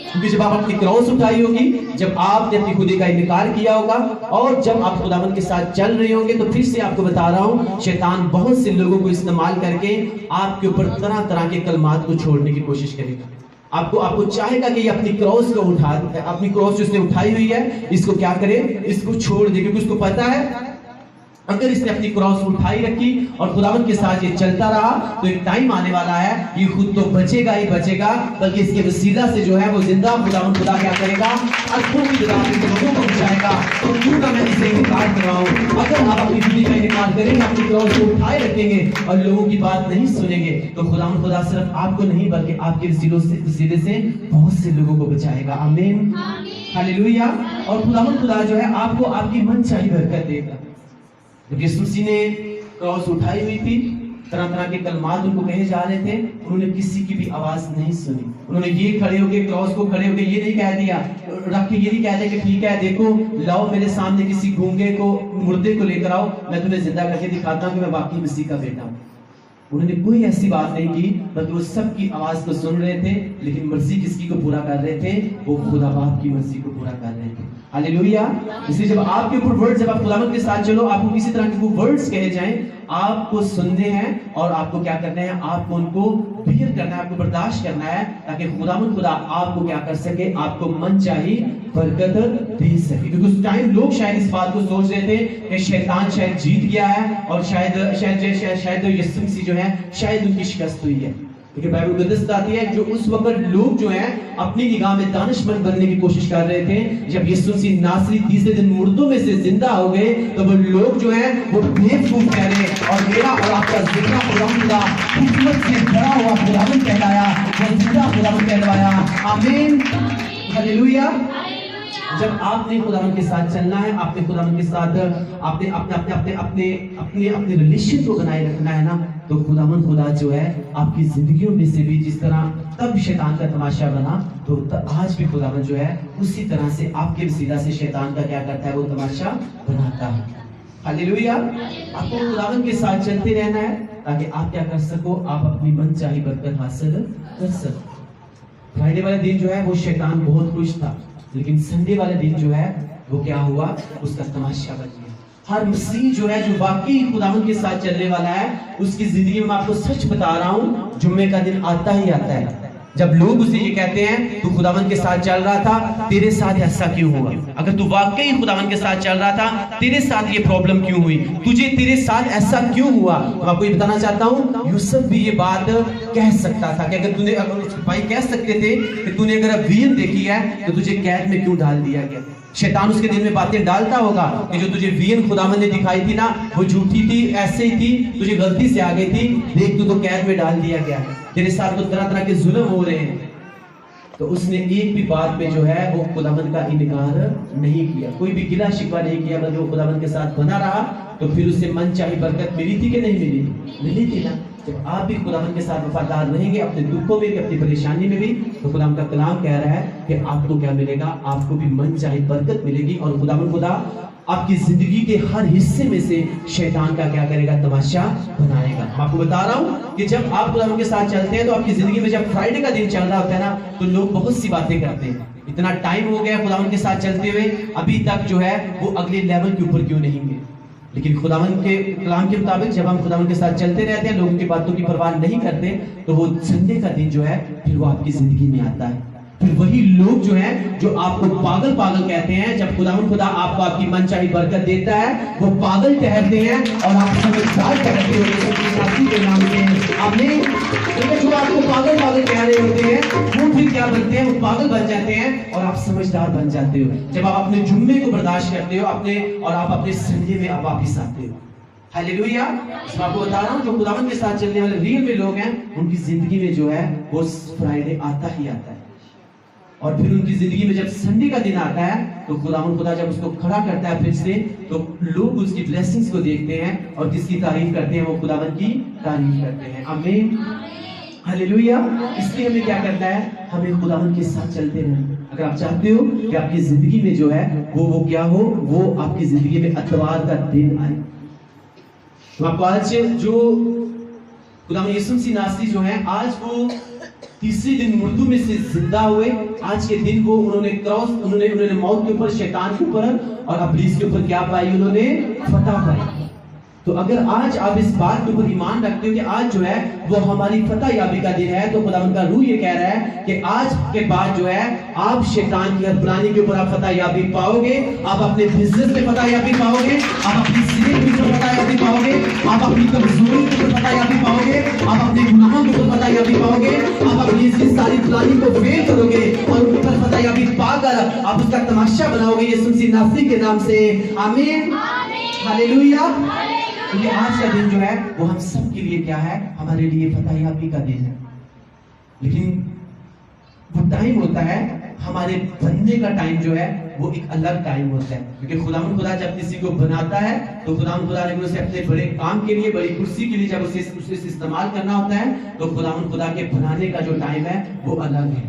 क्योंकि जब आप अपनी क्रॉस उठाई होगी, जब आपने अपनी खुदी का इनकार किया होगा और जब आप खुदावंद के साथ चल रहे होंगे, तो फिर से आपको बता रहा हूं, शैतान बहुत से लोगों को इस्तेमाल करके आपके ऊपर तरह तरह के कलमात को छोड़ने की कोशिश करेगा। आपको चाहेगा कि ये अपनी क्रॉस को उठा, अपनी क्रॉस जो उसने उठाई हुई है इसको क्या करे, इसको छोड़ दे, क्योंकि उसको पता है अगर इसने अपनी क्रॉस उठाई रखी और खुदावंद के साथ ये चलता रहा तो एक टाइम आने वाला है ये खुद तो बचेगा ही बचेगा, बल्कि इसके वसीला से जो है वो जिंदा खुदावंद खुदा क्या करेगा, अरबों की तादाद में लोगों को बचाएगा। तो क्यों ना मैं इसे इनकार कर रहा हूँ। अगर आप अपनी जिंदगी का इनकार करेंगे, अपनी क्रॉस को उठाए रखेंगे और लोगों की बात नहीं सुनेंगे, तो खुदावंद खुदा सिर्फ आपको नहीं बल्कि आपके वसीले से बहुत से लोगों को बचाएगा। आमीन, हालेलुया। और खुदावंद खुदा जो है आपको आपकी मनचाही बरकत देगा। जब यीशु मसीह ने क्रॉस उठाई हुई थी, तरह तरह के कलमात उनको कहे जा रहे थे, उन्होंने किसी की भी आवाज नहीं सुनी। उन्होंने ये खड़े होके क्रॉस को खड़े होके ये नहीं कह दिया, रख के ये नहीं कह दिया कि ठीक है देखो लाओ मेरे सामने किसी गूंगे को मुर्दे को लेकर आओ, मैं तुम्हें जिंदा करके दिखाता हूँ कि मैं वाकई मसीह का बेटा हूँ। उन्होंने कोई ऐसी बात नहीं की, बल्कि वो सबकी आवाज को सुन रहे थे, लेकिन मर्जी किसकी को पूरा कर रहे थे, वो खुदा बाप की मर्जी को पूरा कर रहे थे। हालेलुया। इसलिए जब आपके ऊपर वर्ड, जब आप खुदावंद के साथ चलो, आपको किसी तरह के वर्ड्स कहे जाएं, आपको सुनने हैं और आपको क्या करना है, आपको उनको बियर करना है, आपको बर्दाश्त करना है, ताकि खुदावंद खुदा आपको क्या कर सके, आपको मन चाहिए बरकत दे सके। क्योंकि उस टाइम लोग शायद इस बात को सोच रहे थे कि शैतान शायद जीत गया है और शायद यीशु मसीह जो है शायद उनकी शिकस्त हुई है। क्योंकि बाइबल मुकद्दस बताती है जो उस वक्त लोग जो हैं अपनी निगाह में दानिशमंद बनने की कोशिश कर रहे थे, जब यीशु मसीह नासरी तीसरे दिन मुर्दों में से जिंदा हो गए, तो वो लोग जो हैं वो बेवकूफ कह रहे और मेरा और आपका जिंदा खुदा हिकमत से भरा हुआ खुदावंद कहलाया, वो जिंदा खुदावंद कहलवाया। आमीन, हालेलुया। जब आपने खुदावंद के साथ चलना है, आपने खुदावंद के साथ आपने अपने रिलेशन को बनाए रखना है ना, तो खुदावंद खुदा जो है आपकी जिंदगियों में से भी जिस तरह तब शैतान का तमाशा बना, तो आज भी खुदावंद जो है उसी तरह से आपके वसीला से शैतान का क्या करता है, वो तमाशा बनाता है। हालेलुया। आपको खुदावंद के साथ चलते रहना है ताकि आप क्या कर सको, आप अपनी मनचाही बरकत हासिल कर सको। फ्राइडे वाले दिन जो है वो शैतान बहुत खुश था, लेकिन संडे वाले दिन जो है वो क्या हुआ, उसका तमाशा बन गया। हर मसीह जो है जो वाकई खुदावंद के साथ चलने वाला है, उसकी जिंदगी में मैं आपको सच बता रहा हूँ, जुम्मे का दिन आता ही आता है। जब लोग उसे ये कहते हैं तू खुदावंद के साथ चल रहा था, तेरे साथ ऐसा क्यों हुआ? अगर तू वाकई खुदावंद के साथ चल रहा था, तेरे साथ ये प्रॉब्लम क्यों हुई, तुझे तेरे साथ ऐसा क्यों हुआ? मैं आपको ये बताना चाहता हूँ, यूसुफ भी ये बात कह सकता था कि अगर भाई कह सकते थे कि तूने अगर विजन देखी है तो तुझे कैद में क्यों डाल दिया गया। शैतान उसके दिल में बातें डालता होगा कि जो तुझे विजन खुदावंद ने दिखाई थी ना, वो झूठी थी, ऐसे ही थी, तुझे गलती से आ गई थी, देख तू तो कैद में डाल दिया गया, तेरे साथ तो तरह तरह के जुल्म हो रहे हैं। तो उसने एक भी बात में जो है वो खुदावंद का इनकार नहीं किया, कोई भी गिला शिकवा नहीं किया, बल्कि वो खुदावंद के साथ बना रहा। तो फिर उसे मन चाही बरकत मिली थी कि नहीं मिली? मिली थी ना। जब आप भी खुदावंद के साथ वफादार रहेंगे, अपने दुखों में भी, अपनी परेशानी में भी, तो खुदावंद का कलाम कह रहा है कि आपको क्या मिलेगा, आपको भी मन चाही बरकत मिलेगी। और खुदावंद खुदा आपकी जिंदगी के हर हिस्से में से शैतान का क्या करेगा, तमाशा बनाएगा। मैं आपको बता रहा हूँ कि जब आप खुदावंद के साथ चलते हैं, तो आपकी जिंदगी में जब फ्राइडे का दिन चल रहा होता है ना, तो लोग बहुत सी बातें करते हैं, इतना टाइम हो गया खुदावंद के साथ चलते हुए, अभी तक जो है वो अगले लेवल के ऊपर क्यों नहीं गए। लेकिन खुदावंद के कलाम के मुताबिक जब हम खुदावंद के साथ चलते रहते हैं, लोगों की बातों की परवाह नहीं करते, तो वो संडे का दिन जो है फिर वो आपकी जिंदगी में आता है। फिर वही लोग जो हैं जो आपको पागल पागल कहते हैं, जब खुदावंद खुदा आपको आपकी मनचाही बरकत देता है, वो पागल ठहरते हैं और आप समझदार ठहरते हो के नाम से। आपने जो आपको पागल पागल कह रहे होते हैं, वो फिर क्या बनते हैं, वो पागल बन जाते हैं और आप समझदार बन जाते हो, जब आप अपने जुम्मे को बर्दाश्त करते हो अपने, और आप अपने संडे में आप वापिस आते हो। हालेलुया। मैं आपको बता रहा हूँ जो खुदावंद के साथ चलने वाले रियल में लोग हैं, उनकी जिंदगी में जो है वो फ्राइडे आता ही आता है, और फिर उनकी जिंदगी में जब संडे का दिन आता है, तो खुदावंद खुदा जब उसको खड़ा करता है फिर से, तो लोग उसकी ब्लेसिंग्स को देखते हैं और किसकी तारीफ करते हैं, वो खुदावंद की तारीफ करते हैं। आमीन, हालेलुया। इसलिए हमें क्या करना है, हमें खुदावंद के साथ चलते रहना। अगर आप चाहते हो कि आपकी जिंदगी में जो है वो क्या हो, वो आपकी जिंदगी में अतवार का दिन आए। तो आपको आज जो खुदावंद यीशु मसीह नासरी जो है, आज वो तीसरे दिन मुर्दों में से जिंदा हुए। आज के दिन वो उन्होंने क्रॉस, उन्होंने मौत के ऊपर, शैतान के ऊपर और इब्लीस के ऊपर क्या पाई, उन्होंने फतह पाई। تو اگر آج آپ اس بات کے اوپر ایمان رکھتے ہو کہ آج جو ہے وہ ہماری فتح یابی کا دن ہے، تو خداوند کا روح یہ کہہ رہا ہے کہ آج کے بعد جو ہے آپ شیطان کی ہر پلانی کے اوپر آپ فتح یابی پاؤ گے، آپ اپنے بزنس میں فتح یابی پاؤ گے، آپ اپنی صحت کے اوپر فتح یابی پاؤ گے، آپ اپنی کمزوری کے اوپر فتح یابی پاؤ گے، آپ اپنے گناہوں کے اوپر فتح یابی پاؤ گے، آپ اپنی اس ساری پلانی کو فیل کرو گے اور ان پر فتح یابی پا کر آپ اس کا تماشا بناؤ گے یسوع مسیح ناصری کے نام سے، آمین، ہاللویا۔ کیونکہ آج کا دن جو ہے وہ ہم سب کے لیے کیا ہے؟ ہمارے لیے فتح یابی کا دن ہے، لیکن وہ ٹائم ہوتا ہے ہمارے بننے کا ٹائم جو ہے وہ ایک الگ ٹائم ہوتا ہے، کیونکہ خداوند خدا جب کسی کو بناتا ہے تو خداوند خدا نے اسے اپنے بڑے کام کے لیے، بڑی کرسی کے لیے جب اسے استعمال کرنا ہوتا ہے تو خداوند خدا کے بنانے کا جو ٹائم ہے وہ الگ ہے۔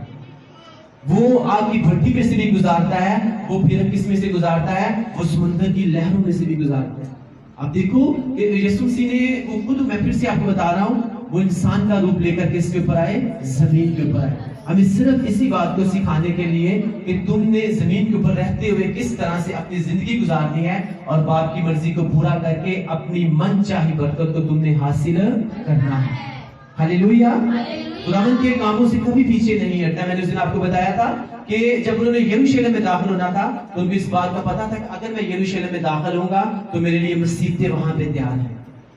وہ آگ کی بھٹی میں سے بھی گزارتا ہے، وہ پھر کس میں سے گزارتا ہے؟ وہ سمندر کی لہروں میں سے بھی گزارتا ہے۔ آپ دیکھو کہ یسوع مسیح نے وہ خود، میں پھر سے آپ کو بتا رہا ہوں، وہ انسان کا روپ لے کر کس کے اوپر آئے؟ زمین کے اوپر آئے، ہمیں صرف اسی بات کو سکھانے کے لیے کہ تم نے زمین کے اوپر رہتے ہوئے کس طرح سے اپنی زندگی گزارنی ہے اور باپ کی مرضی کو پورا کر کے اپنی من چاہی برکت کو تم نے حاصل کرنا ہے۔ ہاللویا۔ خداوند کے کاموں سے کبھی پیچھے نہیں ہٹتا۔ میں نے اس دن آپ کو بتایا تھا کہ جب انہوں نے یروشلم میں داخل ہونا تھا تو ان کو اس بات کا پتا تھا کہ اگر میں یروشلم میں داخل ہوں گا تو میرے لیے مصیبتیں وہاں پہ تیار ہیں،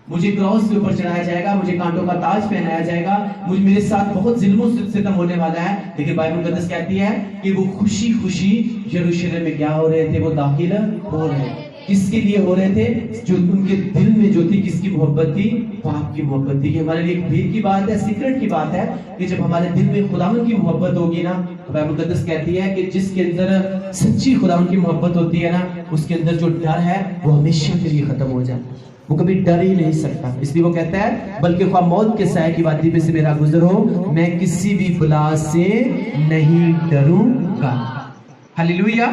مجھے کراس کے اوپر چڑھایا جائے گا، مجھے کانٹوں کا تاج پہنایا جائے گا، میرے ساتھ بہت ظلم و ستم ہونے والا ہے، لیکن بائبل مقدس کہتی ہے کہ وہ خوشی خوشی یروشلم میں کیا ہو رہے تھے؟ وہ داخل ہو رہے تھے۔ کس کے لیے ہو رہے تھے؟ جو ان کے دل میں جو تھی، کس کی محبت تھی؟ باپ کی محبت تھی۔ یہ ہمارے لیے ایک بھید کی بات ہے، سیکرٹ کی بات ہے کہ جب ہمارے دل میں خداوند کی محبت ہوگی نا تو بائبل مقدس کہتی ہے کہ جس کے اندر سچی خداوند کی محبت ہوتی ہے نا، اس کے اندر جو ڈر ہے وہ ہمیشہ کے لیے ختم ہو جاتا ہے، وہ کبھی ڈر ہی نہیں سکتا۔ اس لیے وہ کہتا ہے بلکہ خواہ موت کے سائے کی وادی میں سے میرا گزر ہو، میں کسی بھی بلا سے نہیں ڈروں گا۔ ہاللویا۔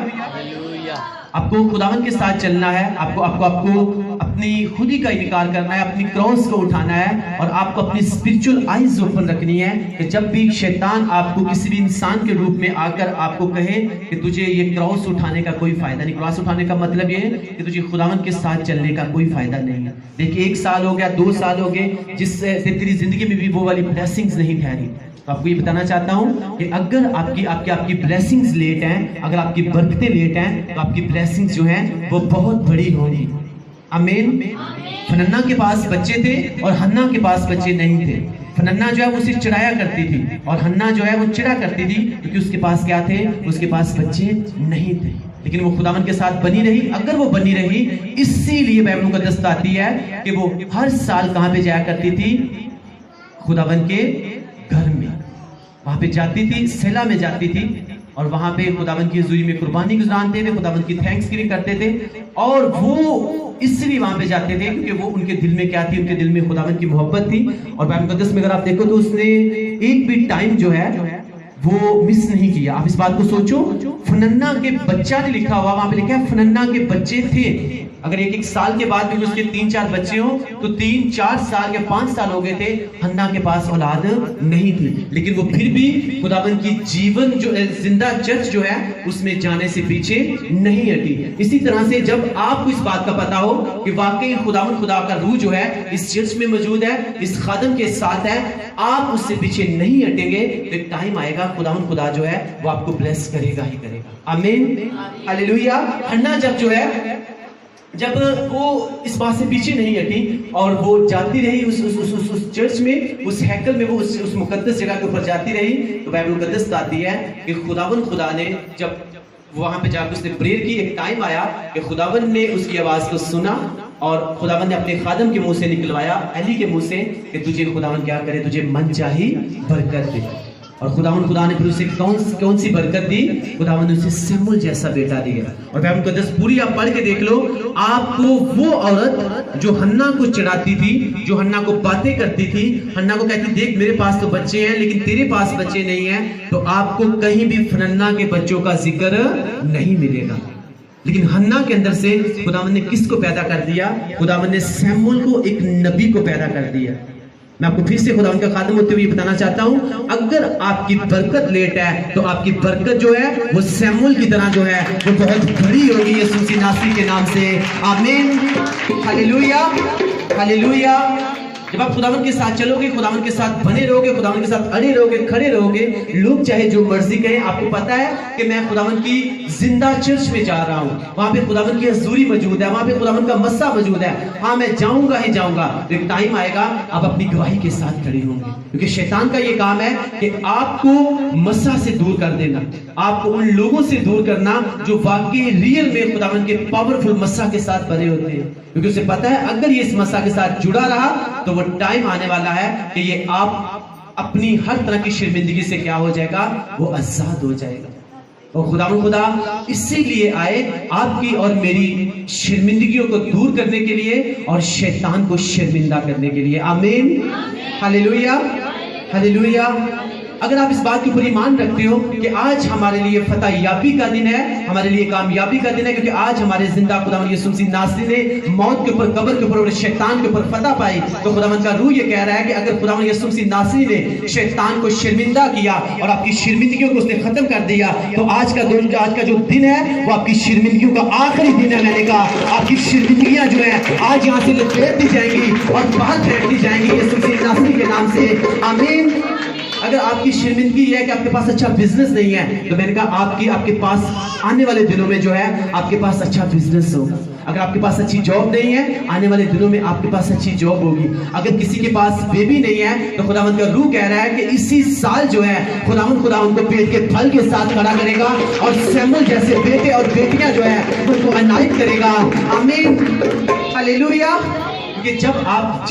آپ کو خداوند کے ساتھ چلنا ہے، آپ کو اپنی خودی کا انکار کرنا ہے، اپنی کراس کو اٹھانا ہے اور آپ کو اپنی اسپرچول آئیز اوپن رکھنی ہے کہ جب بھی شیطان آپ کو کسی بھی انسان کے روپ میں آ کر آپ کو کہے کہ تجھے یہ کراس اٹھانے کا کوئی فائدہ نہیں۔ کراس اٹھانے کا مطلب یہ ہے کہ تجھے خداوند کے ساتھ چلنے کا کوئی فائدہ نہیں ہے۔ دیکھیں 1 سال ہو گیا، 2 سال ہو گئے، جس سے تیری زندگی میں بھی وہ والی بلیسنگز نہیں ٹھہری، تو آپ کو یہ بتانا چاہتا ہوں کہ اگر آپ کی بلیسنگز لیٹ ہیں، اگر آپ کی برکتیں لیٹ ہیں تو آپ کی بلیسنگز جو ہیں وہ بہت بڑی ہونی۔ آمین۔ فننا کے پاس بچے تھے اور ہنا کے پاس بچے نہیں تھے۔ فننا جو ہے وہ اسے چڑھایا کرتی تھی اور ہنا جو ہے وہ چڑھا کرتی تھی، کیونکہ اس کے پاس کیا تھے؟ اس کے پاس بچے نہیں تھے، لیکن وہ خداوند کے ساتھ بنی رہی۔ اگر وہ بنی رہی، اسی لیے بائبل مقدس آتی ہے کہ وہ ہر سال کہاں پہ جایا کرتی تھی؟ خداوند کے گھر میں، وہاں پہ جاتی تھی، سیلا میں جاتی تھی اور وہاں پہ خداوند کی حضوری میں قربانی گزارتے تھے، خداوند کی تھینکس گیونگ کرتے تھے، اور وہ اس لیے وہاں پہ جاتے تھے کیونکہ وہ ان کے دل میں کیا تھی؟ ان کے دل میں خداوند کی محبت تھی۔ اور بائبل مقدس میں اگر آپ دیکھو تو اس نے ایک بھی ٹائم جو ہے وہ مس نہیں کیا۔ آپ اس بات کو سوچو، فننا کے بچہ نہیں لکھا ہوا، وہاں پہ لکھا ہے فننا کے بچے تھے۔ اگر ایک سال کے بعد بھی اس کے 3-4 بچے ہوں تو 3-4 سال یا 5 سال ہو گئے تھے، ہنا کے پاس اولاد نہیں تھی، لیکن وہ پھر بھی خداوند کی جیون جو زندہ چرچ جو ہے اس میں جانے سے پیچھے نہیں ہٹی۔ اسی طرح سے جب آپ کو اس بات کا پتا ہو کہ واقعی خداوند خدا کا روح جو ہے اس چرچ میں موجود ہے، اس خادم کے ساتھ ہے، آپ اس سے پیچھے نہیں ہٹیں گے تو ایک ٹائم آئے گا خداوند خدا جو ہے وہ آپ کو بلیس کرے گا ہی کرے گا۔ آمین، ہاللویا۔ ہنا جب وہ اس بات سے پیچھے نہیں ہٹی اور وہ جاتی رہی اس چرچ میں، اس ہیکل میں، وہ اس مقدس جگہ کے اوپر جاتی رہی، تو بائبل مقدس آتی ہے کہ خداوند خدا نے جب وہاں پہ جا کے اس نے پریئر کی، ایک ٹائم آیا کہ خداوند نے اس کی آواز کو سنا اور خداوند نے اپنے خادم کے منہ سے نکلوایا، ایلی کے منہ سے، کہ تجھے خداوند کیا کرے؟ تجھے من چاہی برکت دے۔ اور خداوند خدا نے پھر اسے کون سی برکت دی؟ خداوند نے اسے سیمول جیسا بیٹا دیا۔ اور بائبل مقدس پوری آپ پڑھ کے دیکھ لو، آپ کو وہ عورت جو ہنا کو چڑھاتی تھی، جو ہنا کو باتیں کرتی تھی، ہنا کو کہتی دیکھ میرے پاس تو بچے ہیں لیکن تیرے پاس بچے نہیں ہیں، تو آپ کو کہیں بھی فننا کے بچوں کا ذکر نہیں ملے گا۔ لیکن ہنا کے اندر سے خداوند نے کس کو پیدا کر دیا؟ خداوند نے سیمول کو، ایک نبی کو پیدا کر دیا۔ میں آپ کو پھر سے خداوند کا خادم ہوتے ہوئے یہ بتانا چاہتا ہوں، اگر آپ کی برکت لیٹ ہے تو آپ کی برکت جو ہے وہ سیمول کی طرح جو ہے وہ بہت بڑی ہوگی یسوع مسیح ناصری کے نام سے۔ آمین، ہاللویا۔ हालेलुया। जब आप खुदावन के साथ चलोगे, खुदावन के साथ बने रहोगे, खुदावन के साथ अड़े रहोगे, खड़े रहोगे, लोग चाहे जो मर्जी कहें, आपको पता है कि मैं खुदावन की जिंदा चर्च में जा रहा हूँ, वहां पे खुदावन की हजूरी मौजूद है, वहां पे खुदावन का मस्सा मौजूद है, हाँ मैं जाऊंगा ही जाऊंगा। एक टाइम आएगा आप अपनी गवाही के साथ खड़े होंगे, क्योंकि शैतान का ये काम है कि आपको मस्सा से दूर कर देना, आपको उन लोगों से दूर करना जो वाकई रियल में खुदावन के पावरफुल मस्सा के साथ बने होते हैं, क्योंकि उसे पता है अगर ये इस मस्सा के साथ जुड़ा रहा तो वो टाइम आने वाला है कि ये आप अपनी हर तरह की शर्मिंदगी से क्या हो जाएगा, वो आजाद हो जाएगा। और खुदा इसीलिए आए आपकी और मेरी शर्मिंदगियों को दूर करने के लिए और शैतान को शर्मिंदा करने के लिए। आमीन, हालेलुया, हालेलुया। अगर आप इस बात के ऊपर ईमान रखते हो कि आज हमारे लिए फतह याबी का दिन है, हमारे लिए कामयाबी का दिन है, क्योंकि आज हमारे जिंदा खुदावंद यीशु मसीह नासरी ने मौत के ऊपर, कब्र के ऊपर और शैतान के ऊपर फतह पाई, तो खुदावंद का रूह ये कह रहा है कि अगर खुदावंद यीशु मसीह नासरी ने शैतान को शर्मिंदा किया और आपकी शर्मिंदगियों को उसने खत्म कर दिया, तो आज का जो दिन है वो आपकी शर्मिंदगियों का आखिरी दिन है। मैंने कहा आपकी शर्मिंदगियां जो है आज यहाँ से लपेट दी जाएंगी और बाहर फेंक दी जाएंगी यीशु मसीह नासरी के नाम से। आमीन। अगर आपकी शर्मिंदगी है कि आपके पास अच्छा बिजनेस नहीं है, तो मैंने कहा आपके पास आने वाले दिनों में जो है आपके पास अच्छा बिजनेस होगा। अगर आपके पास अच्छी जॉब नहीं है, आने वाले दिनों में आपके पास अच्छी जॉब होगी। अगर किसी के पास बेबी नहीं है, तो खुदावंद का रूह कह रहा है कि इसी साल जो है खुदावंद को पेट के फल के साथ खड़ा करेगा और सैमुअल जैसे बेटे और बेटियां जो है उनको अनाइट करेगा। आमीन, हालेलुया। कि जब आप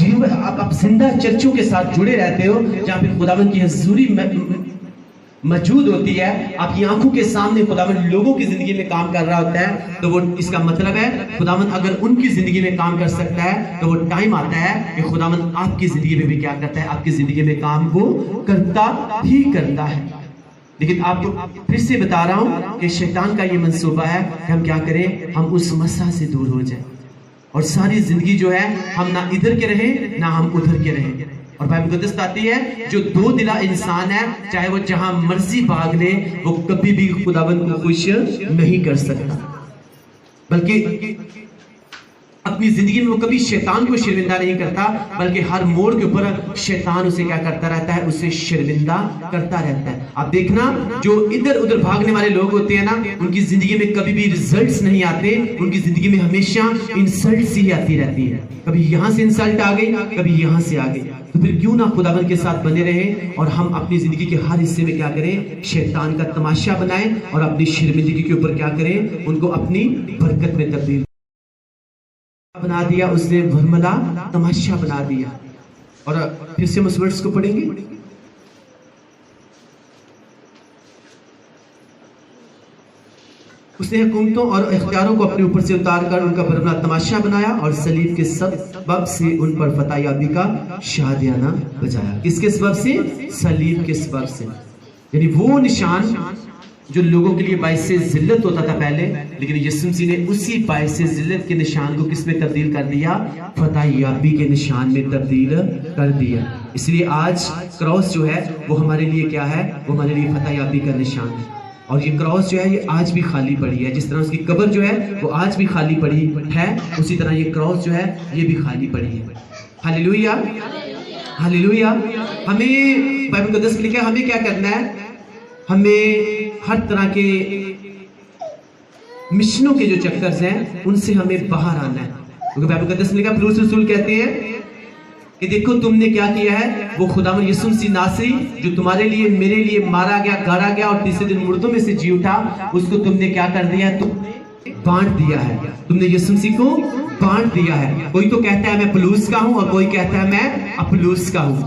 जिंदा चर्चों के साथ जुड़े रहते हो, जहाँ पे खुदावंद की हजूरी मौजूद होती है, आपकी आंखों के सामने खुदावंद लोगों की जिंदगी में काम कर रहा होता है, तो वो इसका मतलब है खुदावंद अगर उनकी जिंदगी में काम कर सकता है, तो वो टाइम आता है कि खुदावंद आपकी जिंदगी में भी क्या करता है, आपकी जिंदगी में काम वो करता ही करता है। लेकिन आपको फिर से बता रहा हूं कि शैतान का ये मंसूबा है कि हम क्या करें, हम उस मस्सा से दूर हो जाए और सारी जिंदगी जो है हम ना इधर के रहें ना हम उधर के रहें। और बाइबल मुकद्दस बताती है जो दो दिला इंसान है, चाहे वो जहां मर्जी भाग ले, वो कभी भी खुदावंद को खुश नहीं कर सकता, बल्कि अपनी जिंदगी में वो कभी शैतान को शर्मिंदा नहीं करता, बल्कि हर मोड़ के ऊपर शैतान उसे क्या करता रहता है, उसे शर्मिंदा करता रहता है। आप देखना जो इधर उधर भागने वाले लोग होते हैं ना, उनकी जिंदगी में कभी भी रिजल्ट्स नहीं आते, उनकी जिंदगी में हमेशा इंसल्ट्स ही आती रहती है। कभी यहां से इंसल्ट आ गई, कभी यहां से आ गई। तो फिर क्यों ना खुदावंद के साथ बने रहे और हम अपनी जिंदगी के हर हिस्से में क्या करें, शैतान का तमाशा बनाएं और अपनी शर्मिंदगी के ऊपर क्या करें, उनको अपनी बरकत में तब्दील बना दिया, उसने भरमला तमाशा बना दिया। और फिर से हम उस वर्ड्स को पढ़ेंगे, उसने हुकूमतों और इख्तियारों को अपने ऊपर से उतार कर उनका भरमला तमाशा बनाया और सलीब के सबब से उन पर फतह याबी का शादियाना बजाया। किसके सबब से? सलीब के सबब से। यानी वो निशान जो लोगों के लिए बाइस से जिल्लत होता था पहले, लेकिन यीशु मसीह ने उसी बाइस से जिल्लत के निशान को किस में तब्दील कर दिया, फतह याबी के निशान में तब्दील कर दिया। इसलिए आज क्रॉस जो है वो हमारे लिए क्या है, वो हमारे लिए फतह याबी का निशान है। और ये क्रॉस जो है ये आज भी खाली पड़ी है, जिस तरह उसकी कब्र जो है वो आज भी खाली पड़ी है, उसी तरह ये क्रॉस जो है ये भी खाली पड़ी है। Hallelujah, hallelujah. हमें बाइबल मुकद्दस लिखा है हमें क्या करना है, हमें हर तरह के मिशनों के जो चक्कर्स हैं उनसे हमें बाहर आना है। क्योंकि बाइबल मुकद्दस में लिखा, पौलुस रसूल कहते हैं कि देखो तुमने क्या किया है, वो खुदावंद यीशु मसीह नासरी जो तुम्हारे लिए मेरे लिए मारा गया, गाड़ा गया और तीसरे दिन मुर्दों में से जी उठा, उसको तुमने क्या कर दिया, तुमने बांट दिया है। तुमने यीशु मसीह को बांट दिया है। कोई तो कहता है मैं पौलुस का हूं और कोई कहता है मैं अपुल्लोस का हूं।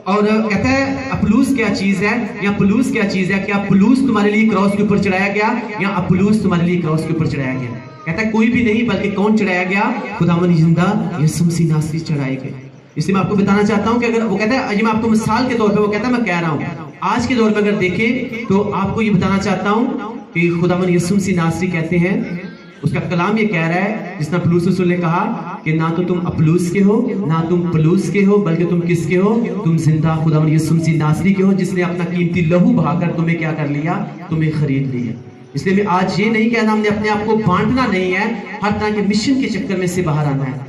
और कहता है अपुल्लोस क्या चीज है या पौलुस क्या चीज है, क्या पौलुस तुम्हारे लिए क्रॉस के ऊपर चढ़ाया गया या अपुल्लोस तुम्हारे लिए क्रॉस के ऊपर चढ़ाया गया? कहता है कोई भी नहीं, बल्कि कौन चढ़ाया गया, खुदावंद जिंदा यीशु मसीह नासरी चढ़ाए गए। इसलिए मैं आपको बताना चाहता हूं कि अगर वो कहता है, ये मैं आपको मिसाल के तौर पे वो कहता है, मैं कह रहा हूं आज के दौर पे अगर देखें तो आपको ये बताना चाहता हूं कि खुदावंद यीशु मसीह नासरी कहते हैं, उसका कलाम ये कह रहा है, जिस तरह पौलुस रसूल ने कहा कि ना तो तुम अपुल्लोस के हो ना तुम पौलुस के हो, बल्कि तुम किसके हो, तुम जिंदा खुदावंद यीशु मसीह नासरी के हो, जिसने अपना कीमती लहू बहाकर तुम्हें क्या कर लिया, तुम्हें खरीद लिया। इसलिए मैं आज ये नहीं कहना हमने अपने आप को बांटना नहीं है, हर तरह के मिशन के चक्कर में से बाहर आना है।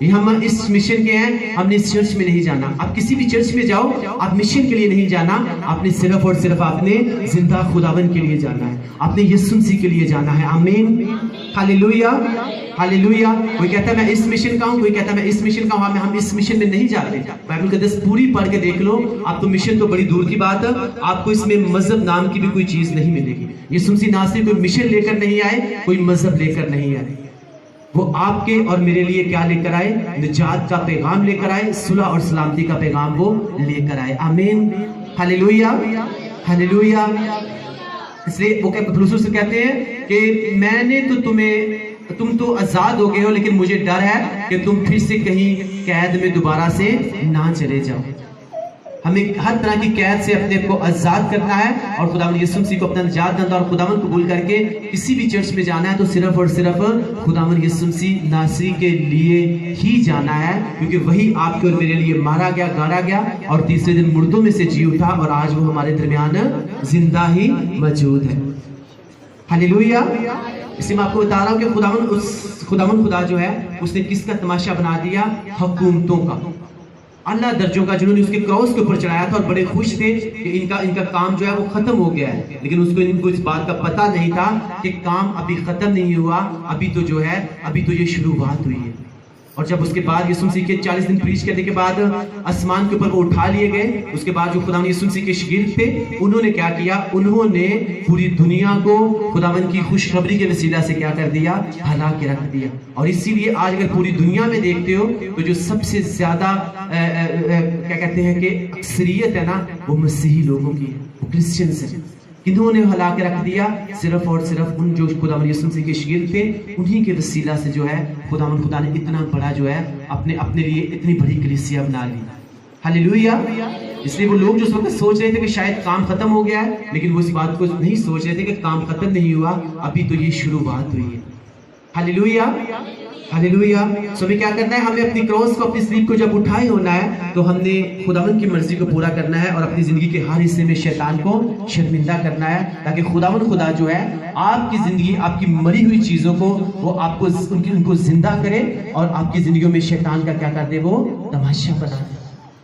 یہ ہم اس مشن کے ہیں، ہم نے اس چرچ میں نہیں جانا. آپ کسی بھی چرچ میں جاؤ، آپ مشن کے لیے نہیں جانا، آپ نے صرف اور صرف آپ نے زندہ خداوند کے لیے جانا ہے، آپ نے یسوع مسیح کے لیے جانا ہے. آمین، ہاللیلویا، ہاللیلویا. کوئی کہتا ہے میں اس مشن کا ہوں، کوئی کہتا ہے میں اس مشن کا ہوں. ہم اس مشن میں نہیں جاتے. بائبل مقدس پوری پڑھ کے دیکھ لو، آپ کو مشن تو بڑی دور کی بات ہے، آپ کو اس میں مذہب نام کی بھی کوئی چیز نہیں ملے گی. یسوع مسیح ناصری کوئی مشن لے کر نہیں آئے، کوئی مذہب لے کر نہیں آئے. وہ آپ کے اور میرے لیے کیا لے کر آئے؟ نجات کا پیغام لے کر آئے، صلح اور سلامتی کا پیغام وہ لے کر آئے. آمین، ہاللیلویا، ہاللیلویا. اس لیے وہ پھلوسو سے کہتے ہیں کہ میں نے تو تم تو آزاد ہو گئے ہو، لیکن مجھے ڈر ہے کہ تم پھر سے کہیں قید میں دوبارہ سے نہ چلے جاؤ. ہمیں ہر طرح کی قید سے اپنے کو آزاد کرنا ہے اور خداوند یسوع مسیح کو اپنا نجات دہندہ اور خداوند قبول کر کے کسی بھی چرچ میں جانا ہے تو صرف اور صرف خداوند یسوع مسیح ناصری کے لیے ہی جانا ہے، کیونکہ وہی آپ کے اور میرے لیے مارا گیا، گاڑا گیا اور تیسرے دن مردوں میں سے جی اٹھا اور آج وہ ہمارے درمیان زندہ ہی موجود ہے. ہاللیلویا. اس لیے میں آپ کو بتا رہا ہوں کہ خداوند خدا جو ہے اس نے کس کا تماشا بنا دیا؟ حکومتوں کا، اللہ درجوں کا، جنہوں نے اس کے کراس کے اوپر چڑھایا تھا اور بڑے خوش تھے کہ ان کا کام جو ہے وہ ختم ہو گیا ہے. لیکن ان کو اس بات کا پتہ نہیں تھا کہ کام ابھی ختم نہیں ہوا، ابھی تو جو ہے ابھی تو یہ شروعات ہوئی ہے. اور جب اس کے بعد یسوع مسیح کے 40 دن پریچ کرنے کے بعد آسمان کے اوپر وہ اٹھا لیے گئے، اس کے بعد جو خداوند یسوع مسیح کے شاگرد تھے انہوں نے کیا کیا؟ انہوں نے پوری دنیا کو خداوند کی خوشخبری کے وسیلہ سے کیا کر دیا؟ ہلا کے رکھ دیا. اور اسی لیے آج اگر پوری دنیا میں دیکھتے ہو تو جو سب سے زیادہ کیا کہتے ہیں کہ اکثریت ہے نا، وہ مسیحی لوگوں کی ہے، وہ کرسچنز ہیں. انہوں نے ہلا کے رکھ دیا صرف اور صرف ان جو خداوند یسوع مسیح کے شاگرد تھے، انہی کے وسیلہ سے جو ہے خداوند خدا نے اتنا بڑا جو ہے اپنے لیے اتنی بڑی کلیسیا بنا لی. ہاللیلویا. اس لیے وہ لوگ جو اس وقت سوچ رہے تھے کہ شاید کام ختم ہو گیا ہے، لیکن وہ اس بات کو نہیں سوچ رہے تھے کہ کام ختم نہیں ہوا، ابھی تو یہ شروعات ہوئی ہے. ہاللیلویا، ہاللیلویا. سو ہمیں کیا کرنا ہے؟ ہمیں اپنی کراس کو، اپنی سلیب کو جب اٹھائے ہونا ہے تو ہم نے خداوند کی مرضی کو پورا کرنا ہے اور اپنی زندگی کے ہر حصے میں شیطان کو شرمندہ کرنا ہے، تاکہ خداوند خدا جو ہے آپ کی زندگی، آپ کی مری ہوئی چیزوں کو وہ آپ کو ان کو زندہ کرے اور آپ کی زندگیوں میں شیطان کا کیا کر دے؟ وہ تماشا بنا دے.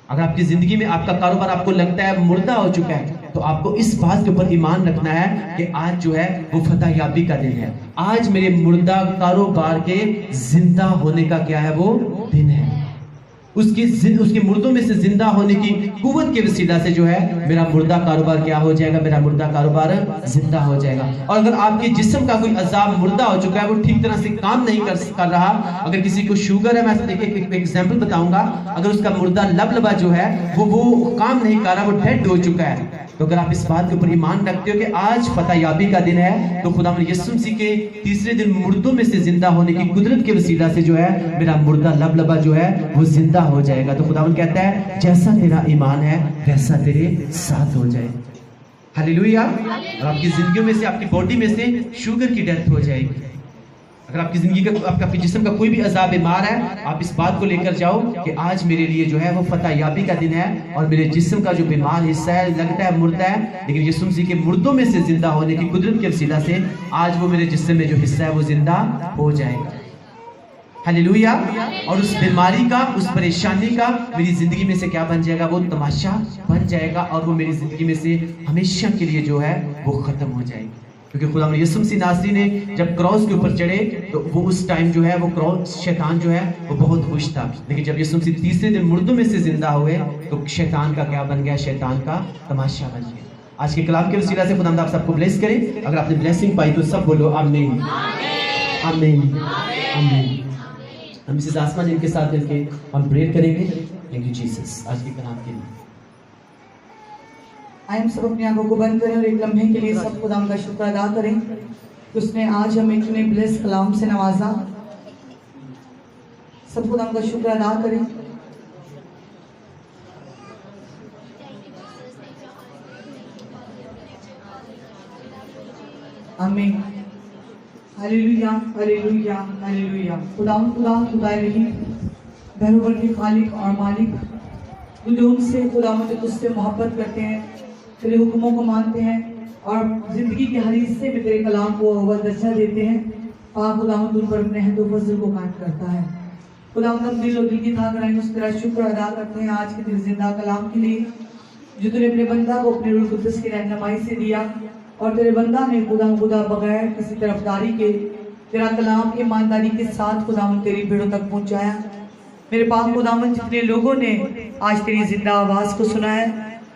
اگر آپ کی زندگی میں آپ کا کاروبار آپ کو لگتا ہے مردہ ہو چکا ہے تو آپ کو اس بات کے اوپر ایمان رکھنا ہے کہ آج جو ہے وہ فتح یابی کا دن ہے. آج میرے مردہ کاروبار کے زندہ ہونے کا کیا ہے؟ وہ دن ہے. اس کے مردوں میں سے زندہ ہونے کی قوت کے وسیلہ سے جو ہے میرا مردہ کاروبار کیا ہو جائے گا؟ میرا مردہ کاروبار زندہ ہو جائے گا. اور اگر آپ کے جسم کا کوئی عذاب مردہ ہو چکا ہے، وہ ٹھیک طرح سے کام نہیں کر رہا، اگر کسی کو شوگر ہے، میں ایک ایگزامپل بتاؤں گا، اگر اس کا مردہ لبلبا جو ہے وہ کام نہیں کر رہا، وہ ڈیڈ ہو چکا ہے، تو اگر آپ اس بات کے اوپر ایمان رکھتے ہو کہ آج فتح یابی کا دن ہے، تو خداوند یسوع مسیح کے تیسرے دن مردوں میں سے زندہ ہونے کی قدرت کے وسیلہ سے جو ہے میرا مردہ لبلبا جو ہے وہ زندہ ہو جائے گا. تو خداوند کہتا ہے جیسا تیرا ایمان ہے ویسا تیرے ساتھ ہو جائے. ہاللیلویا. اور آپ کی زندگیوں میں سے، آپ کی باڈی میں سے شوگر کی ڈیتھ ہو جائے گی. اگر آپ کی زندگی کا، آپ کا جسم کا کوئی بھی عذاب بیمار ہے، آپ اس بات کو لے کر جاؤ کہ آج میرے لیے جو ہے وہ فتح یابی کا دن ہے اور میرے جسم کا جو بیمار حصہ ہے، لگتا ہے مردہ ہے، لیکن یسوع مسیح کے مردوں میں سے زندہ ہونے کی قدرت کے وسیلہ سے آج وہ میرے جسم میں جو حصہ ہے وہ زندہ ہو جائے گا. ہاللیلویا. اور اس بیماری کا، اس پریشانی کا میری زندگی میں سے کیا بن جائے گا؟ وہ تماشا بن جائے گا اور وہ میری زندگی میں سے ہمیشہ کے لیے جو ہے وہ ختم ہو جائے گی. کیونکہ خداوند یسوع مسیح ناصری نے جب کراس کے اوپر چڑھے تو وہ اس ٹائم جو ہے وہ کراس، شیطان جو ہے وہ بہت خوش تھا، لیکن جب یسوع مسیح تیسرے دن مردوں میں سے زندہ ہوئے تو شیطان کا کیا بن گیا؟ شیطان کا تماشا بن گیا. آج کے کلام کے وسیلہ سے خداوند آپ سب کو بلیس کرے. اگر آپ نے بلیسنگ پائی تو سب بولو آمین، آمین، آمین. ہم مسز آسما جن کے ساتھ مل کے ہم پریئر کریں گے. تھینک یو جیسس آج کے کلام کے لیے. آئے ہم سب اپنی آنکھوں کو بند کریں اور ایک لمحے کے لیے سب خدا کا شکر ادا کریں کہ اس نے آج ہمیں اتنے بلیس کلام سے نوازا. سب خدا کا شکر ادا کریں. آمین. ہاللیلویا، ہاللیلویا، ہاللیلویا. خدا خدا رحیم، بہروبر کے خالق اور مالک، جو ہم سے خدا تجھ سے محبت کرتے ہیں، تیرے حکموں کو مانتے ہیں اور زندگی کے ہر حصے میں تیرے کلام کو اول درجہ دیتے ہیں. پاک خدا ان پر اپنے عہد و فضل کو قائم کرتا ہے. खुदावंद हम दिल और दिल की था कराएंगे उस तेरा शुक्र अदा करते हैं आज के तेरे जिंदा कलाम के लिए जो तूने अपने बंदा को अपने रूह कुद्दस की रहनुमाई से दिया और तेरे बंदा ने खुदा बगैर किसी तरफदारी के तेरा कलाम ईमानदारी के साथ खुदावंद तेरी भीड़ों तक पहुंचाया। मेरे पाक खुदावंद जितने लोगों ने आज तेरी जिंदा आवाज़ को सुना है,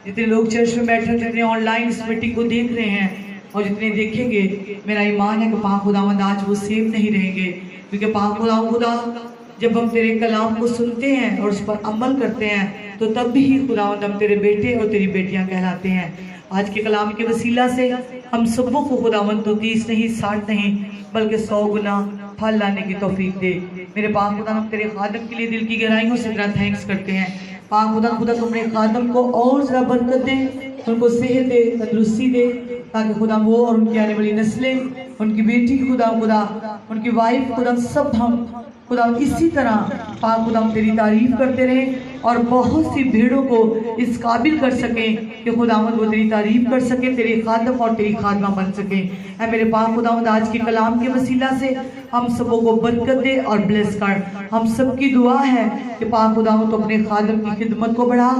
जितने लोग चर्च में बैठे हैं, जितने ऑनलाइन इस मीटिंग को देख रहे हैं और जितने देखेंगे, मेरा ईमान है कि पाक खुदावंद आज वो सेफ नहीं रहेंगे, क्योंकि पाक खुदा जब हम तेरे कलाम को सुनते हैं और उस पर अमल करते हैं तो तब भी खुदावंद हम तेरे बेटे और तेरी बेटियां कहलाते हैं। आज के कलाम के वसीला से हम सबों को खुदावंद तो 30 नहीं 60 नहीं बल्कि 100 गुना फल लाने की तौफीक दे। मेरे पाक खुदा हम तेरे खादम के लिए दिल की गहराइयों से तेरा थैंक्स करते हैं। पाक खुदा तुम अपने खादम को और ज़्यादा बरकत दे, उनको सेहत दे, तंदुरुस्ती दे, ताकि खुदा वो और उनकी आने वाली नस्लें, उनकी बेटी खुदा उनकी वाइफ खुदा सब हम खुदा इसी तरह पाक खुदा हम तेरी तारीफ करते रहें और बहुत सी भीड़ों को इस काबिल कर सकें कि खुदावंद वो तेरी तारीफ कर सके, तेरे खादम और तेरी खादमा बन सके। ऐ मेरे पाक खुदावंद आज के कलाम के वसीला से हम सबों को बरकत दे और ब्लेस कर। हम सब की दुआ है कि पाक खुदावंद तो अपने खादम की खिदमत को बढ़ा,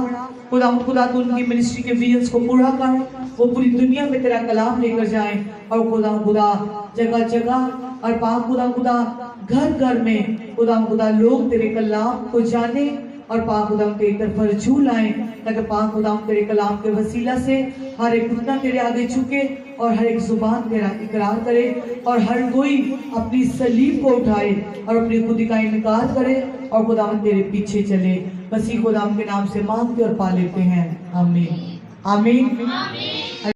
खुदा तो उनकी मिनिस्ट्री के विजन्स को पूरा कर, वो पूरी दुनिया में तेरा कलाम लेकर जाए और खुदा जगह जगह और पाक खुदा घर घर में खुदा लोग तेरे कलाम को जाने और पाक खुदा तेरी तरफ रजू लाएं, ताकि पाक खुदा तेरे कलाम के वसीला से हर एक घुटना तेरे आगे झुके और हर एक जुबान तेरा इकरार करे और हर कोई अपनी सलीब को उठाए और अपनी खुदी का इनकार करे और खुदा तेरे पीछे चले। मसीह खुदा के नाम से मांगते और पा लेते हैं, आमीन आमीन।